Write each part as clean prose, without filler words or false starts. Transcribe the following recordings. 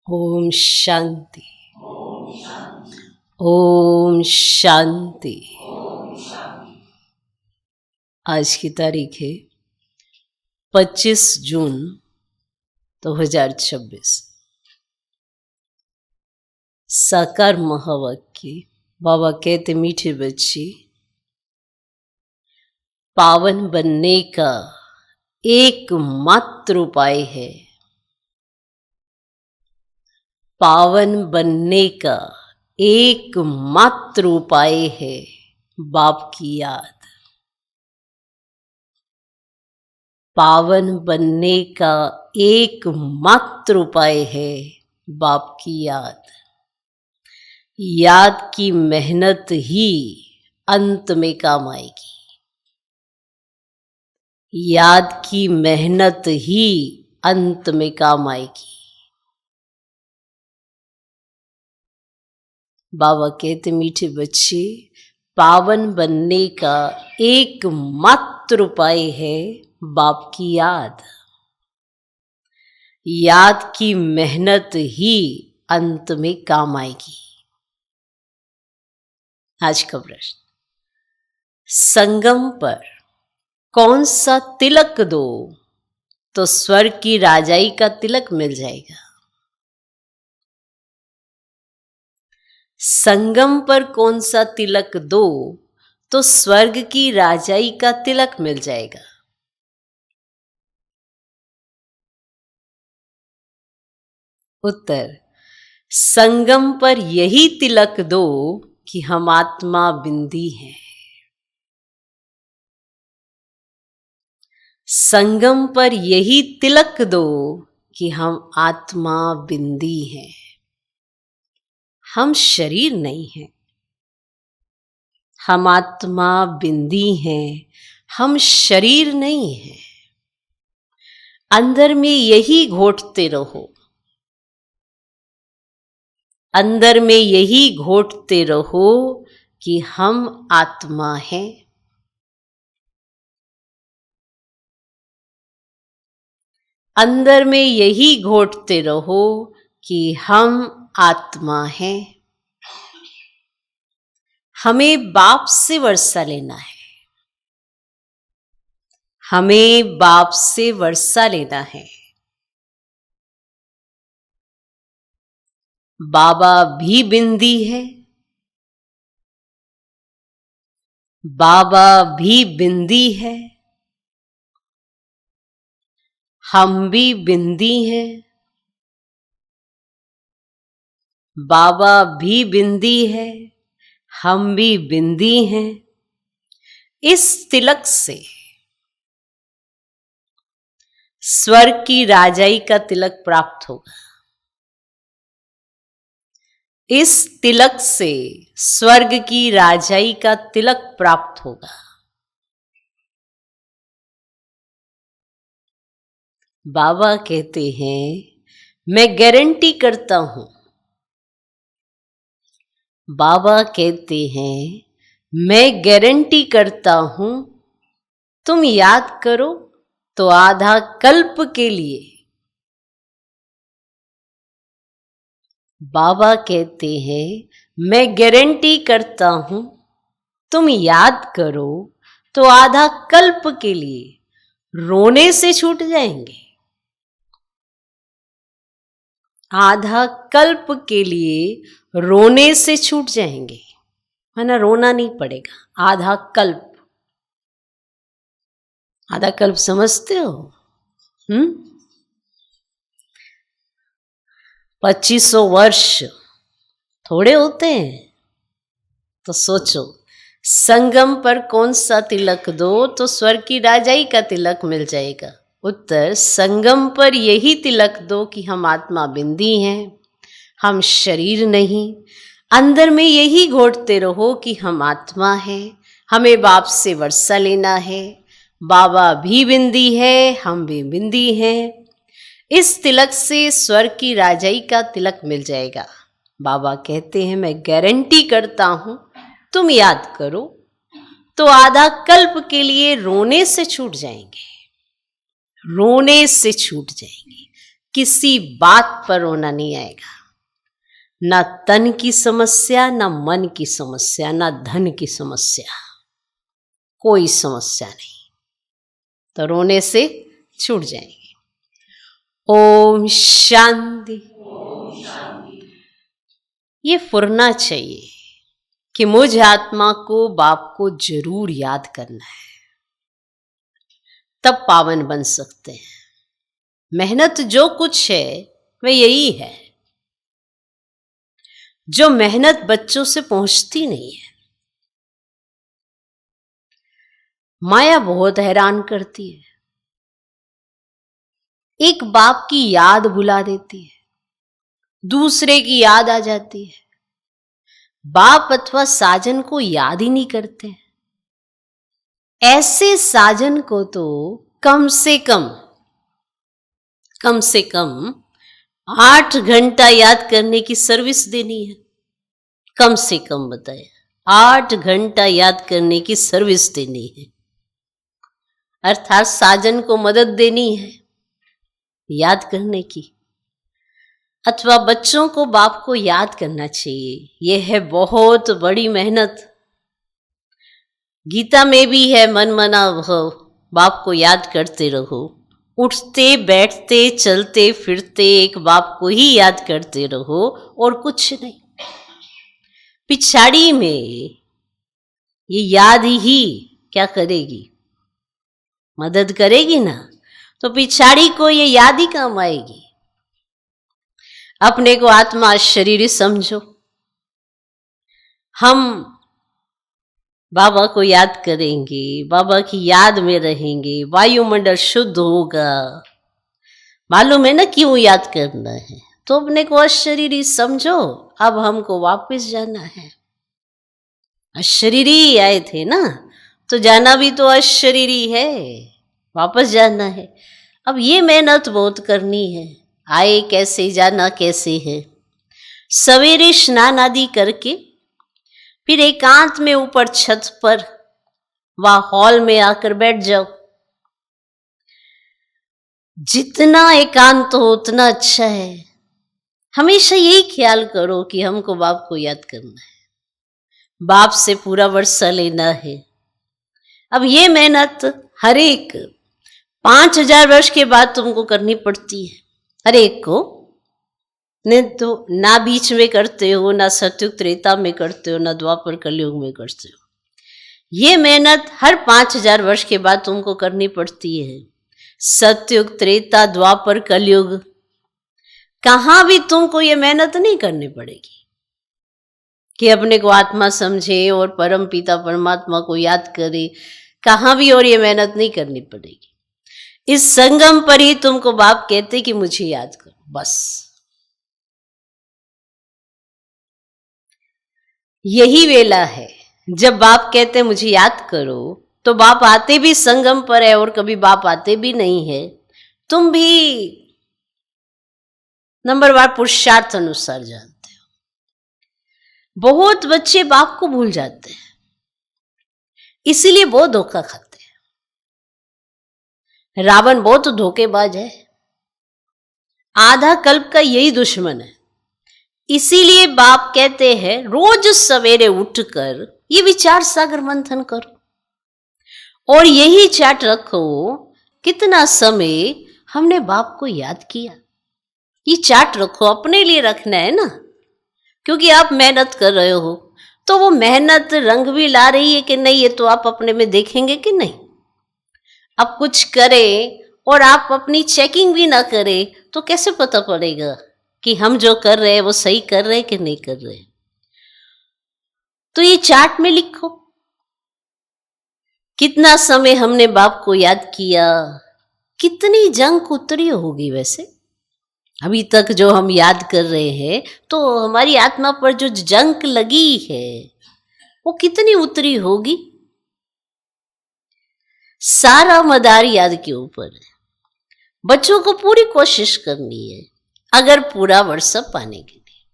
ओम शांति। ओम शांति। आज की तारीख है 25 जून 2026। साकार महावाक्य। बाबा कहते, मीठे बच्चे, पावन बनने का एकमात्र उपाय है, पावन बनने का एकमात्र उपाय है बाप की याद। पावन बनने का एकमात्र उपाय है बाप की याद। याद की मेहनत ही अंत में काम आएगी। याद की मेहनत ही अंत में काम आएगी। बाबा कहते, मीठे बच्चे, पावन बनने का एकमात्र उपाय है बाप की याद। याद की मेहनत ही अंत में काम आएगी। आज का प्रश्न, संगम पर कौन सा तिलक दो तो स्वर्ग की राजाई का तिलक मिल जाएगा? संगम पर कौन सा तिलक दो तो स्वर्ग की राजाई का तिलक मिल जाएगा? उत्तर, संगम पर यही तिलक दो कि हम आत्मा बिंदी हैं। संगम पर यही तिलक दो कि हम आत्मा बिंदी हैं। हम शरीर नहीं हैं, हम आत्मा बिंदी हैं, हम शरीर नहीं हैं। अंदर में यही घोटते रहो, अंदर में यही घोटते रहो कि हम आत्मा हैं। अंदर में यही घोटते रहो कि हम आत्मा हैं। हमें बाप से वर्षा लेना है। हमें बाप से वर्षा लेना है। बाबा भी बिंदी है, बाबा भी बिंदी है, हम भी बिंदी हैं। बाबा भी बिंदी है, हम भी बिंदी हैं। इस तिलक से स्वर्ग की राजाई का तिलक प्राप्त होगा। इस तिलक से स्वर्ग की राजाई का तिलक प्राप्त होगा। बाबा कहते हैं, मैं गारंटी करता हूं। बाबा कहते हैं, मैं गारंटी करता हूं, तुम याद करो तो आधा कल्प के लिए। बाबा कहते हैं, मैं गारंटी करता हूं, तुम याद करो तो आधा कल्प के लिए रोने से छूट जाएंगे। आधा कल्प के लिए रोने से छूट जाएंगे, है ना? रोना नहीं पड़ेगा। आधा कल्प, आधा कल्प समझते हो? 2500 वर्ष थोड़े होते हैं। तो सोचो, संगम पर कौन सा तिलक दो तो स्वर्ग की राजाई का तिलक मिल जाएगा? उत्तर, संगम पर यही तिलक दो कि हम आत्मा बिंदी हैं, हम शरीर नहीं। अंदर में यही घोटते रहो कि हम आत्मा हैं, हमें बाप से वर्षा लेना है। बाबा भी बिंदी है, हम भी बिंदी हैं। इस तिलक से स्वर्ग की राजाई का तिलक मिल जाएगा। बाबा कहते हैं, मैं गारंटी करता हूं, तुम याद करो तो आधा कल्प के लिए रोने से छूट जाएंगे। रोने से छूट जाएंगे। किसी बात पर रोना नहीं आएगा। ना तन की समस्या, ना मन की समस्या, ना धन की समस्या, कोई समस्या नहीं, तो रोने से छूट जाएंगे। ओम शांति। ये फुरना चाहिए कि मुझ आत्मा को, बाप को जरूर याद करना है, तब पावन बन सकते हैं। मेहनत जो कुछ है वह यही है। जो मेहनत बच्चों से पहुंचती नहीं है, माया बहुत हैरान करती है। एक बाप की याद भुला देती है, दूसरे की याद आ जाती है। बाप अथवा साजन को याद ही नहीं करते। ऐसे साजन को तो कम से कम 8 घंटा याद करने की सर्विस देनी है। कम से कम बताए 8 घंटा याद करने की सर्विस देनी है, अर्थात साजन को मदद देनी है याद करने की, अथवा बच्चों को बाप को याद करना चाहिए। यह है बहुत बड़ी मेहनत। गीता में भी है, मन मना भव, बाप को याद करते रहो। उठते बैठते चलते फिरते एक बाप को ही याद करते रहो और कुछ नहीं। पिछाड़ी में ये याद ही क्या करेगी? मदद करेगी ना, तो पिछाड़ी को ये याद ही काम आएगी। अपने को आत्मा शरीर समझो। हम बाबा को याद करेंगे, बाबा की याद में रहेंगे, वायुमंडल शुद्ध होगा। मालूम है ना क्यों याद करना है? तो अपने को अशरीरी समझो। अब हमको वापस जाना है। अशरीरी आए थे ना, तो जाना भी तो अशरीरी है, वापस जाना है। अब ये मेहनत बहुत करनी है। आए कैसे, जाना कैसे है। सवेरे स्नान आदि करके फिर एकांत में ऊपर छत पर व हॉल में आकर बैठ जाओ। जितना एकांत हो उतना अच्छा है। हमेशा यही ख्याल करो कि हमको बाप को याद करना है, बाप से पूरा वर्षा लेना है। अब ये मेहनत हर एक 5000 वर्ष के बाद तुमको करनी पड़ती है, हर एक को। नहीं तो ना बीच में करते हो, ना सतयुग त्रेता में करते हो, ना द्वापर कलयुग में करते हो। ये मेहनत हर 5000 वर्ष के बाद तुमको करनी पड़ती है। सतयुग त्रेता द्वापर कलयुग, कहां भी तुमको ये मेहनत नहीं करनी पड़ेगी कि अपने को आत्मा समझे और परम पिता परमात्मा को याद करे। कहां भी और ये मेहनत नहीं करनी पड़ेगी। इस संगम पर ही तुमको बाप कहते कि मुझे याद करो, बस यही वेला है जब बाप कहते मुझे याद करो। तो बाप आते भी संगम पर है और कभी बाप आते भी नहीं है। तुम भी नंबरवार पुरुषार्थ अनुसार जानते हो। बहुत बच्चे बाप को भूल जाते हैं, इसीलिए बहुत धोखा खाते हैं। रावण बहुत धोखेबाज है, आधा कल्प का यही दुश्मन है। इसीलिए बाप कहते हैं रोज सवेरे उठकर ये विचार सागर मंथन करो और यही चार्ट रखो कितना समय हमने बाप को याद किया। ये चार्ट रखो, अपने लिए रखना है ना, क्योंकि आप मेहनत कर रहे हो तो वो मेहनत रंग भी ला रही है कि नहीं, ये तो आप अपने में देखेंगे कि नहीं। अब कुछ करें और आप अपनी चेकिंग भी ना करें तो कैसे पता पड़ेगा कि हम जो कर रहे हैं वो सही कर रहे हैं कि नहीं कर रहे। तो ये चार्ट में लिखो कितना समय हमने बाप को याद किया, कितनी जंग उतरी होगी। वैसे अभी तक जो हम याद कर रहे हैं तो हमारी आत्मा पर जो जंग लगी है वो कितनी उतरी होगी। सारा मदार याद के ऊपर है। बच्चों को पूरी कोशिश करनी है अगर पूरा वर्षा पाने के लिए।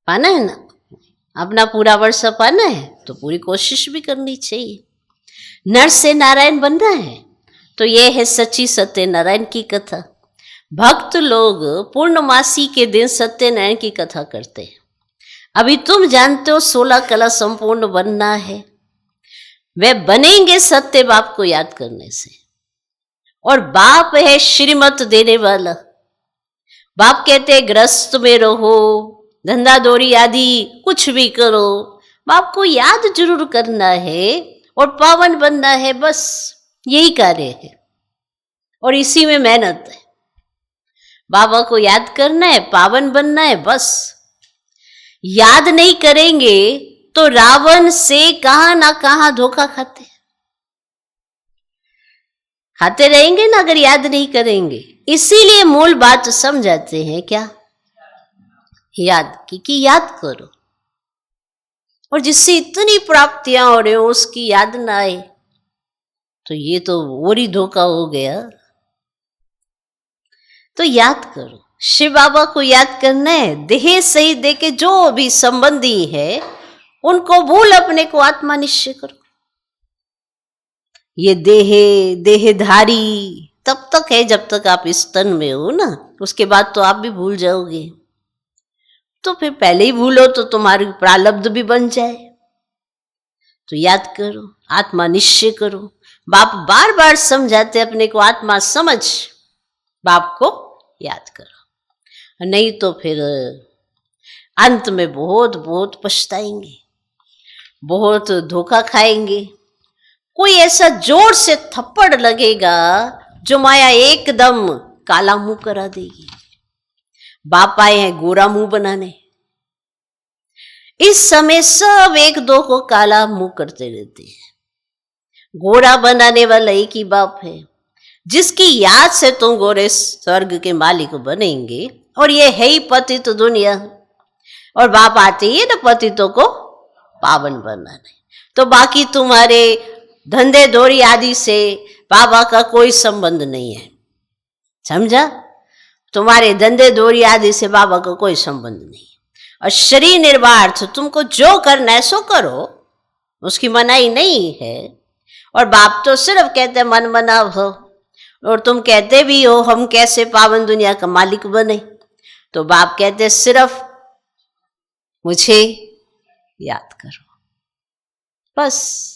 पाना है ना, अपना पूरा वर्षा पाना है तो पूरी कोशिश भी करनी चाहिए। नर से नारायण बनना है तो ये है सच्ची सत्य नारायण की कथा। भक्त लोग पूर्णमासी के दिन सत्यनारायण की कथा करते हैं। अभी तुम जानते हो 16 कला संपूर्ण बनना है, वे बनेंगे सत्य बाप को याद करने से। और बाप है श्रीमत देने वाला। बाप कहते हैं गृहस्थ में रहो, धंधा दौरी आदि कुछ भी करो, बाप को याद जरूर करना है और पावन बनना है, बस यही कार्य है और इसी में मेहनत है। बाबा को याद करना है, पावन बनना है, बस। याद नहीं करेंगे तो रावण से कहां ना कहां धोखा खाते रहेंगे ना, अगर याद नहीं करेंगे। इसीलिए मूल बात समझाते हैं क्या, याद की याद करो। और जिससे इतनी प्राप्तियां हो रही हो उसकी याद ना आए तो ये तो और ही धोखा हो गया। तो याद करो, शिव बाबा को याद करना है। देह सही दे के जो भी संबंधी है उनको भूल अपने को आत्मा निश्चय करो। ये देहधारी तब तक है जब तक आप इस तन में हो ना, उसके बाद तो आप भी भूल जाओगे। तो फिर पहले ही भूलो तो तुम्हारी प्रारब्ध भी बन जाए। तो याद करो, आत्मा निश्चय करो। बाप बार बार समझाते अपने को, आत्मा समझ, बाप को याद करो, नहीं तो फिर अंत में बहुत बहुत पछताएंगे, बहुत धोखा खाएंगे। कोई ऐसा जोर से थप्पड़ लगेगा जो माया एकदम काला मुंह करा देगी। बाप आए हैं गोरा मुंह बनाने। इस समय सब एक दो को काला मुंह करते रहते हैं। गोरा बनाने वाला एक ही बाप है, जिसकी याद से तुम गोरे स्वर्ग के मालिक बनेंगे। और ये है ही पतित दुनिया। और बाप आते ही ना पतितों को पावन बनाने। तो बाकी तुम्हारे धंधे दौरी आदि से बाबा का कोई संबंध नहीं है, समझा? तुम्हारे धंधे दौरी आदि से बाबा का कोई संबंध नहीं। और शरीर निर्वाह तुमको जो करना है सो करो, उसकी मनाही नहीं है। और बाप तो सिर्फ कहते मन मनाव हो, और तुम कहते भी हो हम कैसे पावन दुनिया का मालिक बने। तो बाप कहते सिर्फ मुझे याद करो, बस।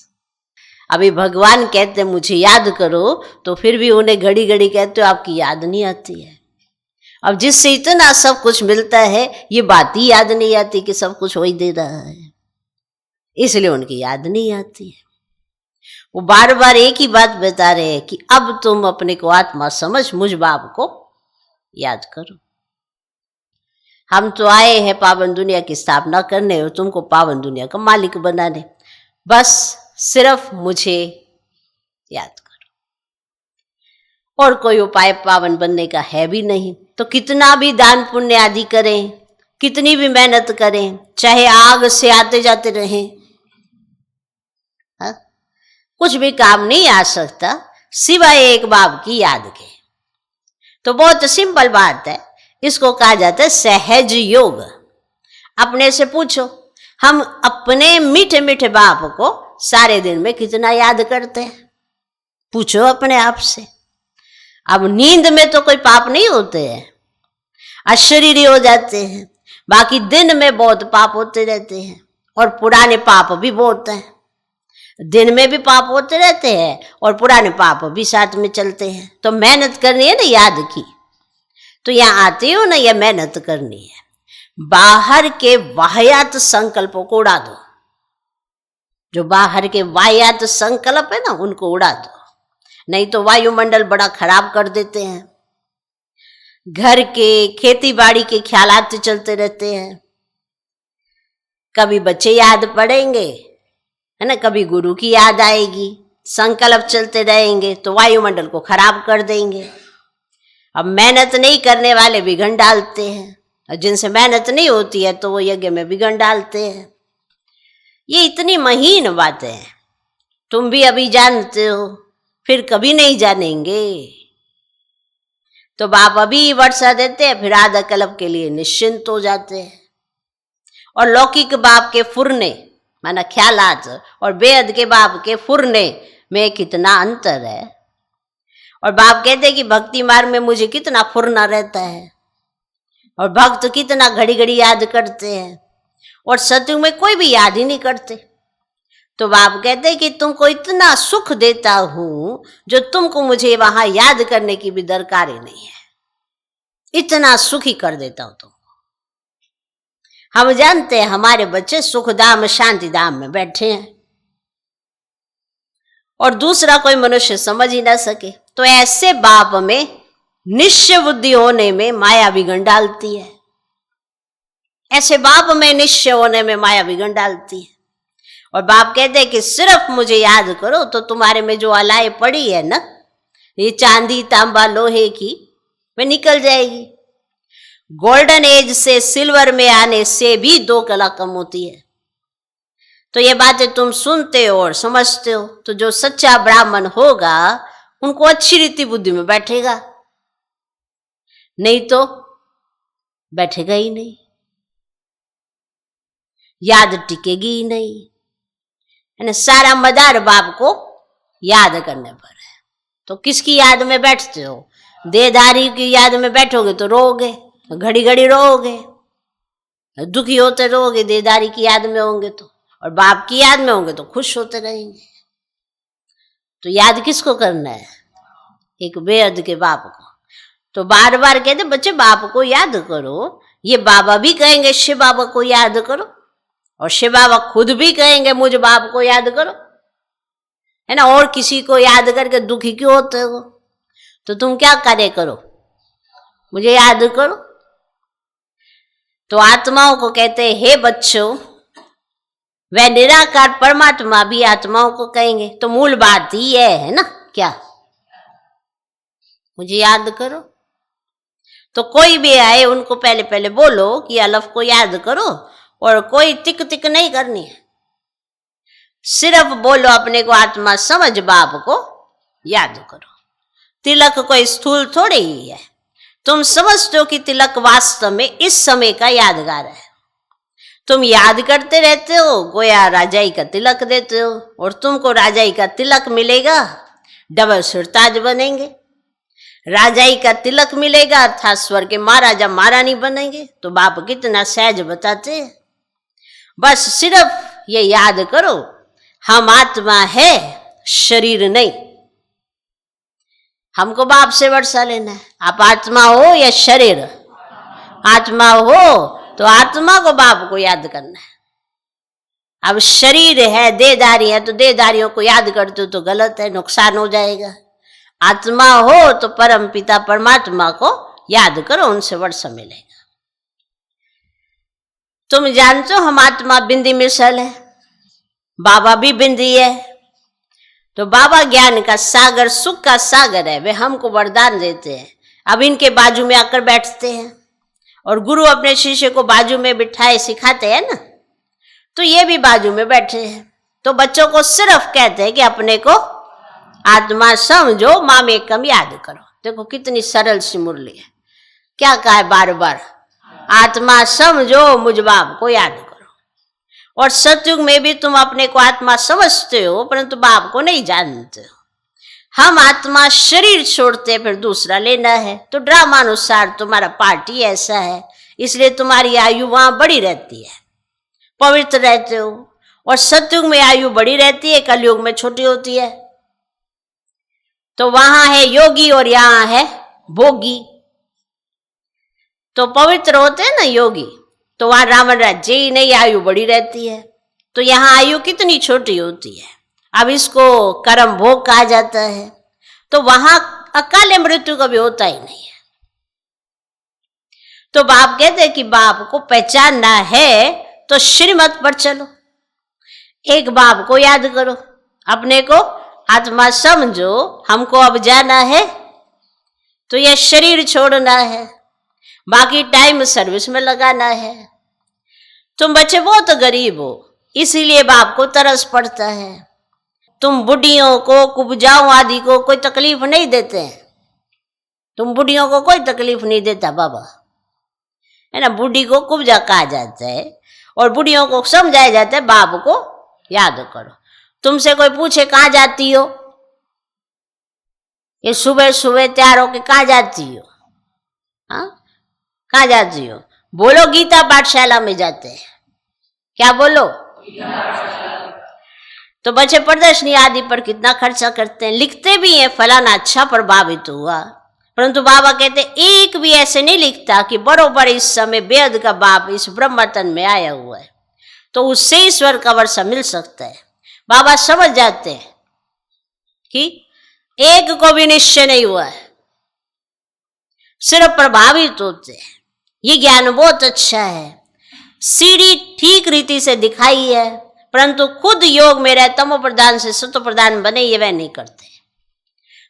अभी भगवान कहते मुझे याद करो, तो फिर भी उन्हें घड़ी घड़ी कहते हो आपकी याद नहीं आती है। अब जिससे इतना सब कुछ मिलता है ये बात ही याद नहीं आती कि सब कुछ हो ही दे रहा है, इसलिए उनकी याद नहीं आती है। वो बार बार एक ही बात बता रहे हैं कि अब तुम अपने को आत्मा समझ, मुझ बाप को याद करो। हम तो आए हैं पावन दुनिया की स्थापना करने और तुमको पावन दुनिया का मालिक बनाने, बस सिर्फ मुझे याद करो। और कोई उपाय पावन बनने का है भी नहीं। तो कितना भी दान पुण्य आदि करें, कितनी भी मेहनत करें, चाहे आग से आते जाते रहें, हा? कुछ भी काम नहीं आ सकता सिवाय एक बाप की याद के। तो बहुत सिंपल बात है, इसको कहा जाता है सहज योग। अपने से पूछो, हम अपने मीठे मीठे बाप को सारे दिन में कितना याद करते हैं? पूछो अपने आप से। अब नींद में तो कोई पाप नहीं होते हैं, अशरीरी हो जाते हैं, बाकी दिन में बहुत पाप होते रहते हैं। और पुराने पाप भी बहुत हैं, दिन में भी पाप होते रहते हैं और पुराने पाप भी साथ में चलते हैं। तो मेहनत करनी है ना याद की, तो यहाँ आते हो ना, यह मेहनत करनी है। बाहर के वाहियात संकल्पों को उड़ा दो। जो बाहर के वाहियात संकल्प है ना उनको उड़ा दो, नहीं तो वायुमंडल बड़ा खराब कर देते हैं। घर के खेती बाड़ी के ख्यालात चलते रहते हैं। कभी बच्चे याद पड़ेंगे है ना, कभी गुरु की याद आएगी, संकल्प चलते रहेंगे तो वायुमंडल को खराब कर देंगे। अब मेहनत नहीं करने वाले बिगड़ डालते हैं, और जिनसे मेहनत नहीं होती है तो वो यज्ञ में बिगड़ डालते हैं। ये इतनी महीन बातें हैं, तुम भी अभी जानते हो, फिर कभी नहीं जानेंगे। तो बाप अभी वर्षा देते हैं, फिर आधा कल्प के लिए निश्चिंत हो जाते हैं। और लौकिक बाप के फुरने माना ख्यालात और बेहद के बाप के फुरने में कितना अंतर है। और बाप कहते कि भक्ति मार्ग में मुझे कितना फुरना रहता है और भक्त कितना घड़ी घड़ी याद करते हैं और सत्युग में कोई भी याद ही नहीं करते। तो बाप कहते कि तुमको इतना सुख देता हूं जो तुमको मुझे वहां याद करने की भी दरकार ही नहीं है, इतना सुखी कर देता हूं तुमको। हम जानते हैं हमारे बच्चे सुख धाम शांति धाम में बैठे हैं और दूसरा कोई मनुष्य समझ ही ना सके। तो ऐसे बाप में निश्चय बुद्धि होने में माया विघन डालती है, ऐसे बाप में निश्चय होने में माया विघन डालती है। और बाप कहते हैं कि सिर्फ मुझे याद करो तो तुम्हारे में जो अलाय पड़ी है ना, ये चांदी तांबा लोहे की, वे निकल जाएगी। गोल्डन एज से सिल्वर में आने से भी 2 कला कम होती है। तो ये बातें तुम सुनते हो और समझते हो, तो जो सच्चा ब्राह्मण होगा उनको अच्छी रीति बुद्धि में बैठेगा, नहीं तो बैठेगा ही नहीं, याद टिकेगी ही नहीं। यानी सारा मदार बाप को याद करने पर है। तो किसकी याद में बैठते हो? देहधारी की याद में बैठोगे तो रोओगे, घड़ी घड़ी रोओगे, दुखी होते रहोगे। देहधारी की याद में होंगे तो, और बाप की याद में होंगे तो खुश होते रहेंगे। तो याद किसको करना है? एक बेहद के बाप को। तो बार बार कहते बच्चे बाप को याद करो। ये बाबा भी कहेंगे शिव बाबा को याद करो, और शिव बाबा खुद भी कहेंगे मुझ बाप को याद करो, है ना। और किसी को याद करके दुखी क्यों होते हो? तो तुम क्या करे करो, मुझे याद करो। तो आत्माओं को कहते हैं हे बच्चों, वह निराकार परमात्मा भी आत्माओं को कहेंगे। तो मूल बात ही है ना, क्या? मुझे याद करो। तो कोई भी आए उनको पहले पहले बोलो कि अलफ को याद करो, और कोई टिक टिक नहीं करनी है, सिर्फ बोलो अपने को आत्मा समझ बाप को याद करो। तिलक कोई स्थूल थोड़े ही है। तुम समझते हो कि तिलक वास्तव में इस समय का यादगार है। तुम याद करते रहते हो, गोया राजाई का तिलक देते हो, और तुमको राजाई का तिलक मिलेगा, डबल सिरताज बनेंगे। राजाई का तिलक मिलेगा अर्थात स्वर्ग के महाराजा महारानी बनेंगे। तो बाप कितना सहज बताते हैं। बस सिर्फ ये याद करो, हम आत्मा है, शरीर नहीं। हमको बाप से वर्षा लेना है। आप आत्मा हो या शरीर? आत्मा हो तो आत्मा को बाप को याद करना है। अब शरीर है, देहधारी है, तो देहधारियों को याद करते हो तो गलत है, नुकसान हो जाएगा। आत्मा हो तो परम पिता परमात्मा को याद करो, उनसे वर्षा मिलेगा। तुम जानते हो हम आत्मा बिंदी मिसल है, बाबा भी बिंदी है। तो बाबा ज्ञान का सागर, सुख का सागर है, वे हमको वरदान देते हैं। अब इनके बाजू में आकर बैठते हैं, और गुरु अपने शिष्य को बाजू में बिठाए सिखाते हैं ना, तो ये भी बाजू में बैठे हैं। तो बच्चों को सिर्फ कहते हैं कि अपने को आत्मा समझो, माम एकम याद करो। देखो कितनी सरल सी मुरली है। क्या कहा है बार बार? आत्मा समझो, मुझ बाप को याद करो। और सतयुग में भी तुम अपने को आत्मा समझते हो, परंतु बाप को नहीं जानते हो। हम आत्मा शरीर छोड़ते फिर दूसरा लेना है। तो ड्रामा अनुसार तुम्हारा पार्टी ऐसा है, इसलिए तुम्हारी आयु वहां बड़ी रहती है, पवित्र रहते हो। और सतयुग में आयु बड़ी रहती है, कलयुग में छोटी होती है। तो वहां है योगी और यहां है भोगी। तो पवित्र होते हैं ना योगी, तो वहां रावण राज्य ही नहीं, आयु बड़ी रहती है। तो यहाँ आयु कितनी छोटी होती है। अब इसको कर्म भोग कहा जाता है। तो वहां अकाल मृत्यु कभी होता ही नहीं है। तो बाप कहते हैं कि बाप को पहचानना है तो श्रीमत पर चलो, एक बाप को याद करो, अपने को आत्मा समझो। हमको अब जाना है तो यह शरीर छोड़ना है, बाकी टाइम सर्विस में लगाना है। तुम बच्चे बहुत गरीब हो, इसीलिए बाप को तरस पड़ता है। तुम बुढ़ियों को, कुब्जाओं आदि को कोई तकलीफ नहीं देते हैं। तुम बुढ़ियों को कोई तकलीफ नहीं देता बाबा, है ना। बुढ़ी को कुब्जा कहा जाता है, और बुढ़ियों को समझाया जाता है बाप को याद करो। तुमसे कोई पूछे कहाँ जाती हो, ये सुबह सुबह तैयार होके कहाँ जाती हो? हाँ, कहाँ जाती हो? बोलो गीता पाठशाला में जाते हैं। क्या बोलो? तो बच्चे प्रदर्शनी आदि पर कितना खर्चा करते हैं, लिखते भी हैं फलाना अच्छा प्रभावित हुआ, परंतु बाबा कहते एक भी ऐसे नहीं लिखता कि बरोबर इस समय बेहद का बाप इस ब्रह्मतन में आया हुआ है, तो उससे ईश्वर का वर्षा मिल सकता है। बाबा समझ जाते हैं कि एक को भी निश्चय नहीं हुआ है, सिर्फ प्रभावित होते हैं। ये ज्ञान बहुत अच्छा है, सीढ़ी ठीक रीति से दिखाई है, परंतु खुद योग में रह तमो प्रधान से सतो प्रधान बने ये वह नहीं करते।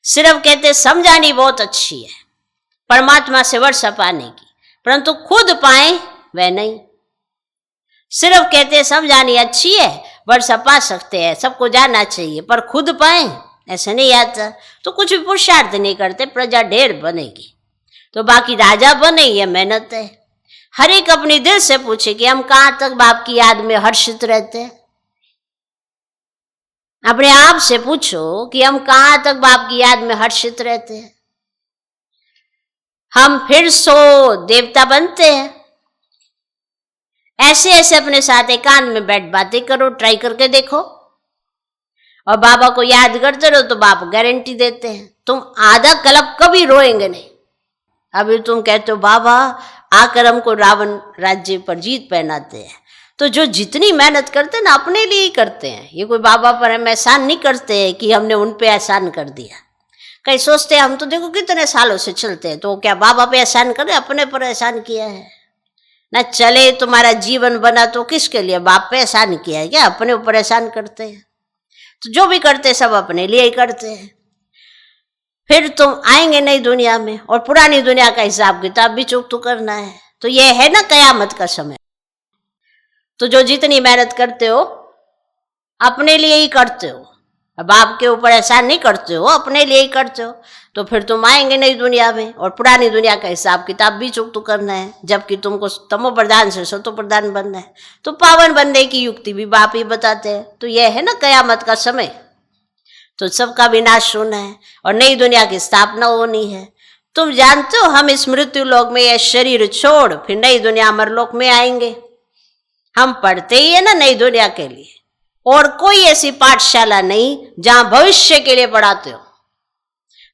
सिर्फ कहते समझानी बहुत अच्छी है परमात्मा से वर्षा पाने की, परंतु खुद पाए वह नहीं। सिर्फ कहते समझानी अच्छी है, वर्षा पा सकते हैं, सबको जानना चाहिए, पर खुद पाए ऐसा नहीं आता, तो कुछ भी पुरुषार्थ नहीं करते, प्रजा ढेर बनेगी। तो बाकी राजा बने ये मेहनत है। हर एक अपने दिल से पूछे कि हम कहाँ तक बाप की याद में हर्षित रहते हैं। अपने आप से पूछो कि हम कहाँ तक बाप की याद में हर्षित रहते हैं। हम फिर सो देवता बनते हैं। ऐसे ऐसे अपने साथ एकांत में बैठ बातें करो, ट्राई करके देखो, और बाबा को याद करते रहो तो बाप गारंटी देते हैं तुम आधा कल्प कभी रोएंगे नहीं। अभी तुम कहते हो बाबा आकर हमको रावण राज्य पर जीत पहनाते हैं, तो जो जितनी मेहनत करते हैं ना अपने लिए ही करते हैं। ये कोई बाबा पर हम एहसान नहीं करते हैं कि हमने उन पे एहसान कर दिया। कई सोचते हैं हम तो देखो कितने सालों से चलते हैं, तो क्या बाबा पे एहसान करे? अपने पर एहसान किया है ना। चले तुम्हारा जीवन बना तो किसके लिए? बाप पे एहसान किया है क्या? अपने ऊपर एहसान करते हैं। तो जो भी करते सब अपने लिए ही करते हैं। फिर तुम आएंगे नई दुनिया में और पुरानी दुनिया का हिसाब किताब भी चुकता करना है। तो ये है ना कयामत का समय। तो जो जितनी मेहनत करते हो अपने लिए ही करते हो, बाप के ऊपर एहसान नहीं करते हो, अपने लिए ही करते हो। तो फिर तुम आएंगे नई दुनिया में और पुरानी दुनिया का हिसाब किताब भी चुकता करना है, जबकि तुमको तमो प्रधान से सतो प्रधान बनना है। तो पावन बनने की युक्ति भी बाप ही बताते हैं। तो यह है ना कयामत का समय। तो सबका विनाश होना है और नई दुनिया की स्थापना होनी है। तुम जानते हो हम इस मृत्यु लोक में यह शरीर छोड़ फिर नई दुनिया अमरलोक में आएंगे। हम पढ़ते ही है ना नई दुनिया के लिए, और कोई ऐसी पाठशाला नहीं जहां भविष्य के लिए पढ़ाते हो।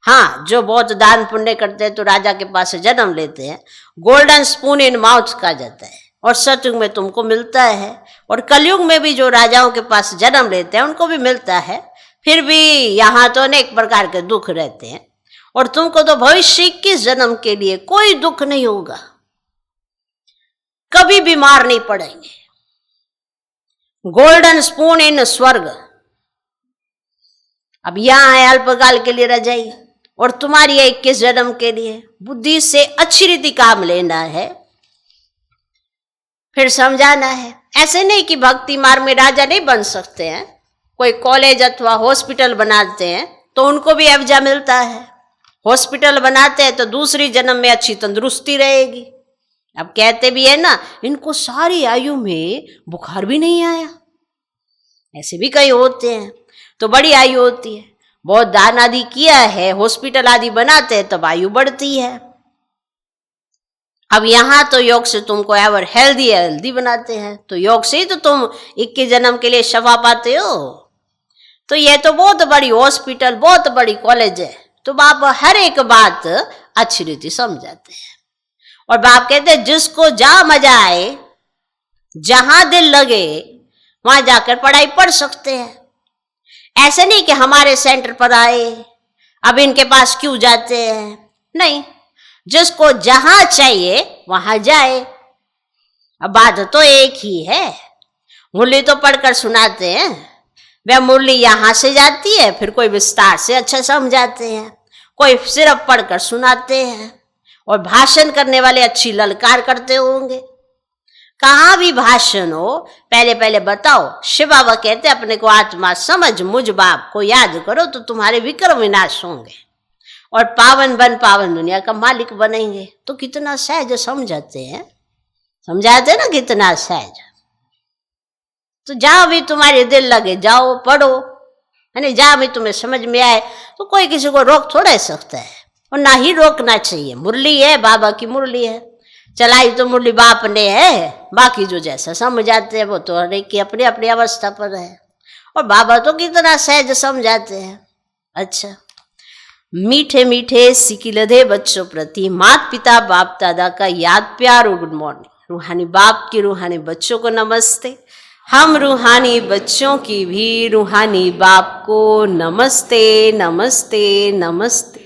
हाँ, जो बहुत दान पुण्य करते हैं तो राजा के पास से जन्म लेते हैं, गोल्डन स्पून इन माउथ कहा जाता है, और सतयुग में तुमको मिलता है, और कलयुग में भी जो राजाओं के पास जन्म लेते हैं उनको भी मिलता है। फिर भी यहाँ तो अनेक प्रकार के दुख रहते हैं, और तुमको तो भविष्य 21 जन्म के लिए कोई दुख नहीं होगा, कभी बीमार नहीं पड़ेंगे। गोल्डन स्पून इन स्वर्ग। अब यहां है अल्पकाल के लिए रजाई, और तुम्हारी 21 जन्म के लिए बुद्धि से अच्छी रीति काम लेना है, फिर समझाना है। ऐसे नहीं कि भक्ति मार्ग में राजा नहीं बन सकते हैं। कोई कॉलेज अथवा हॉस्पिटल बनाते हैं तो उनको भी अवजा मिलता है। हॉस्पिटल बनाते हैं तो दूसरी जन्म में अच्छी तंदुरुस्ती रहेगी। अब कहते भी है ना इनको सारी आयु में बुखार भी नहीं आया, ऐसे भी कई होते हैं। तो बड़ी आयु होती है, बहुत दान आदि किया है, हॉस्पिटल आदि बनाते हैं तब आयु बढ़ती है। अब यहाँ तो योग से तुमको एवर हेल्दी बनाते हैं, तो योग से ही तो तुम 21 जन्म के लिए शफा पाते हो। तो ये तो बहुत बड़ी हॉस्पिटल, बहुत बड़ी कॉलेज है। तो बाप हर एक बात अच्छी रीति समझाते हैं, और बाप कहते हैं जिसको जहां मजा आए, जहां दिल लगे वहां जाकर पढ़ाई पढ़ सकते हैं। ऐसे नहीं कि हमारे सेंटर पर आए अब इनके पास क्यों जाते हैं, नहीं, जिसको जहां चाहिए वहां जाए। अब बात तो एक ही है। मुरली तो पढ़कर सुनाते हैं, वह मुरली यहां से जाती है, फिर कोई विस्तार से अच्छा समझाते हैं, कोई सिर्फ पढ़कर सुनाते हैं, और भाषण करने वाले अच्छी ललकार करते होंगे। कहाँ भी भाषण हो पहले पहले बताओ। शिव बाबा कहते अपने को आत्मा समझ, मुझ बाप को याद करो तो तुम्हारे विक्रम विनाश होंगे और पावन बन पावन दुनिया का मालिक बनेंगे। तो कितना सहज समझाते हैं ना, कितना सहज। तो जहां भी तुम्हारे दिल लगे जाओ, पढ़ो, यानी जहाँ भी तुम्हें समझ में आए, तो कोई किसी को रोक थोड़ा सकता है, और ना ही रोकना चाहिए। मुरली है, बाबा की मुरली है, चलाई तो मुरली बाप ने है, बाकी जो जैसा समझाते हैं वो तो हर एक की अपनी अपनी अवस्था पर है, और बाबा तो कितना सहज समझाते हैं। अच्छा, मीठे मीठे सिकिलधे बच्चों प्रति माता पिता बाप दादा का याद प्यार और गुड मॉर्निंग। रूहानी बाप की रूहानी बच्चों को नमस्ते। हम रूहानी बच्चों की भी रूहानी बाप को नमस्ते नमस्ते नमस्ते।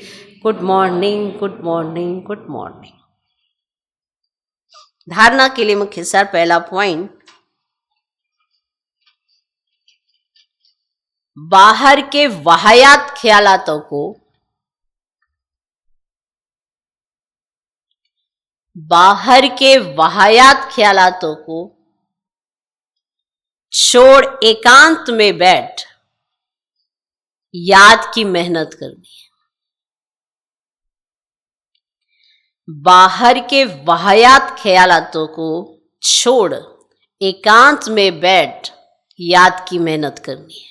Good morning good morning good morning. धारणा के लिए मुख्य सार, पहला पॉइंट, बाहर के वाहियात ख्यालातों को छोड़ एकांत में बैठ याद की मेहनत करनी है। बाहर के वाहियात ख्यालातों को छोड़ एकांत में बैठ याद की मेहनत करनी है।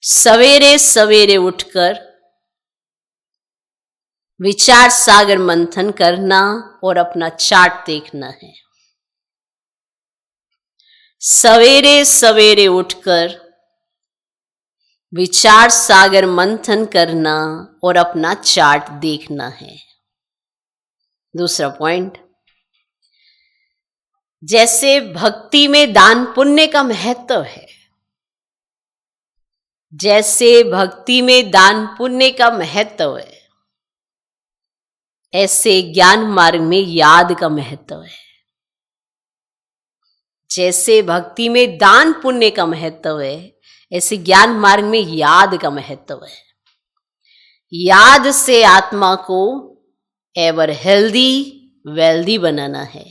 सवेरे सवेरे उठकर विचार सागर मंथन करना और अपना चार्ट देखना है। सवेरे सवेरे उठकर विचार सागर मंथन करना और अपना चार्ट देखना है। दूसरा पॉइंट, जैसे भक्ति में दान पुण्य का महत्व है, जैसे भक्ति में दान पुण्य का महत्व है, ऐसे ज्ञान मार्ग में याद का महत्व है। जैसे भक्ति में दान पुण्य का महत्व है, ऐसे ज्ञान मार्ग में याद का महत्व है। याद से आत्मा को एवर हेल्दी वेल्दी बनाना है।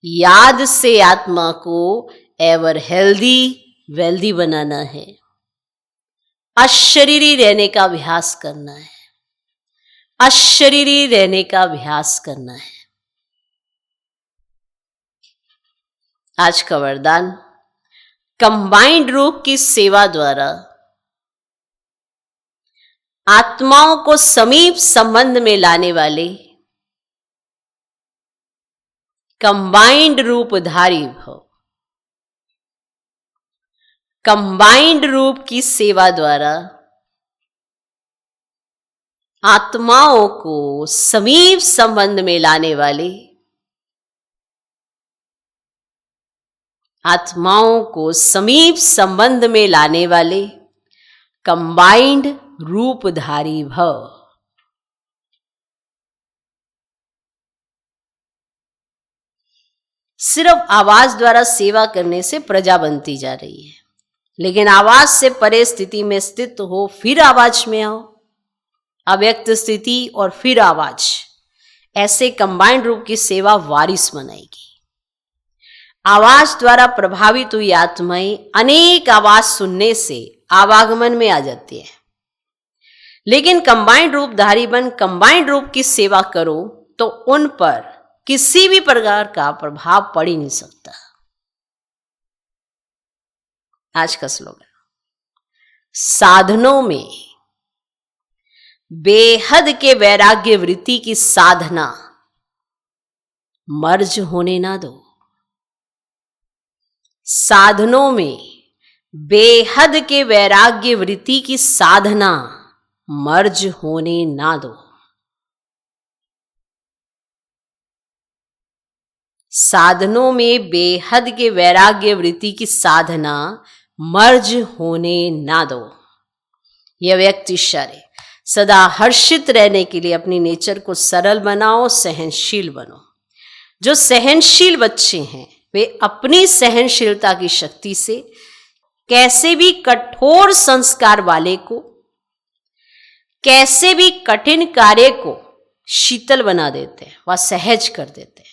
याद से आत्मा को एवर हेल्दी वेल्दी बनाना है। अशरीरी रहने का अभ्यास करना है। अशरीरी रहने का अभ्यास करना है। आज का वरदान, कंबाइंड रूप की सेवा द्वारा आत्माओं को समीप संबंध में लाने वाले कंबाइंड रूपधारी भव। कंबाइंड रूप की सेवा द्वारा आत्माओं को समीप संबंध में लाने वाले, आत्माओं को समीप संबंध में लाने वाले कंबाइंड रूपधारी भव। सिर्फ आवाज द्वारा सेवा करने से प्रजा बनती जा रही है, लेकिन आवाज से परे स्थिति में स्थित हो, फिर आवाज में आओ, अव्यक्त स्थिति और फिर आवाज, ऐसे कंबाइंड रूप की सेवा वारिस बनाएगी। आवाज द्वारा प्रभावित हुई आत्माएं अनेक आवाज सुनने से आवागमन में आ जाती है, लेकिन कंबाइंड रूपधारी बन कंबाइंड रूप की सेवा करो तो उन पर किसी भी प्रकार का प्रभाव पड़ ही नहीं सकता। आज का स्लोगन, साधनों में बेहद के वैराग्य वृत्ति की साधना मर्ज होने ना दो। साधनों में बेहद के वैराग्य वृत्ति की साधना मर्ज होने ना दो। साधनों में बेहद के वैराग्य वृत्ति की साधना मर्ज होने ना दो। यह व्यक्ति शर्य सदा हर्षित रहने के लिए अपनी नेचर को सरल बनाओ, सहनशील बनो। जो सहनशील बच्चे हैं वे अपनी सहनशीलता की शक्ति से कैसे भी कठोर संस्कार वाले को, कैसे भी कठिन कार्य को शीतल बना देते हैं, वह सहज कर देते हैं।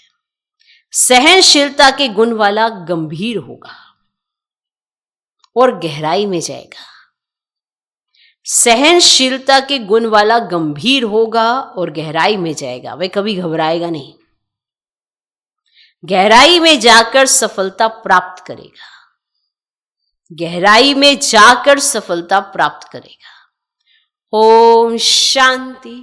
सहनशीलता के गुण वाला गंभीर होगा और गहराई में जाएगा। सहनशीलता के गुण वाला गंभीर होगा और गहराई में जाएगा, वह कभी घबराएगा नहीं। गहराई में जाकर सफलता प्राप्त करेगा, गहराई में जाकर सफलता प्राप्त करेगा। ओम शांति।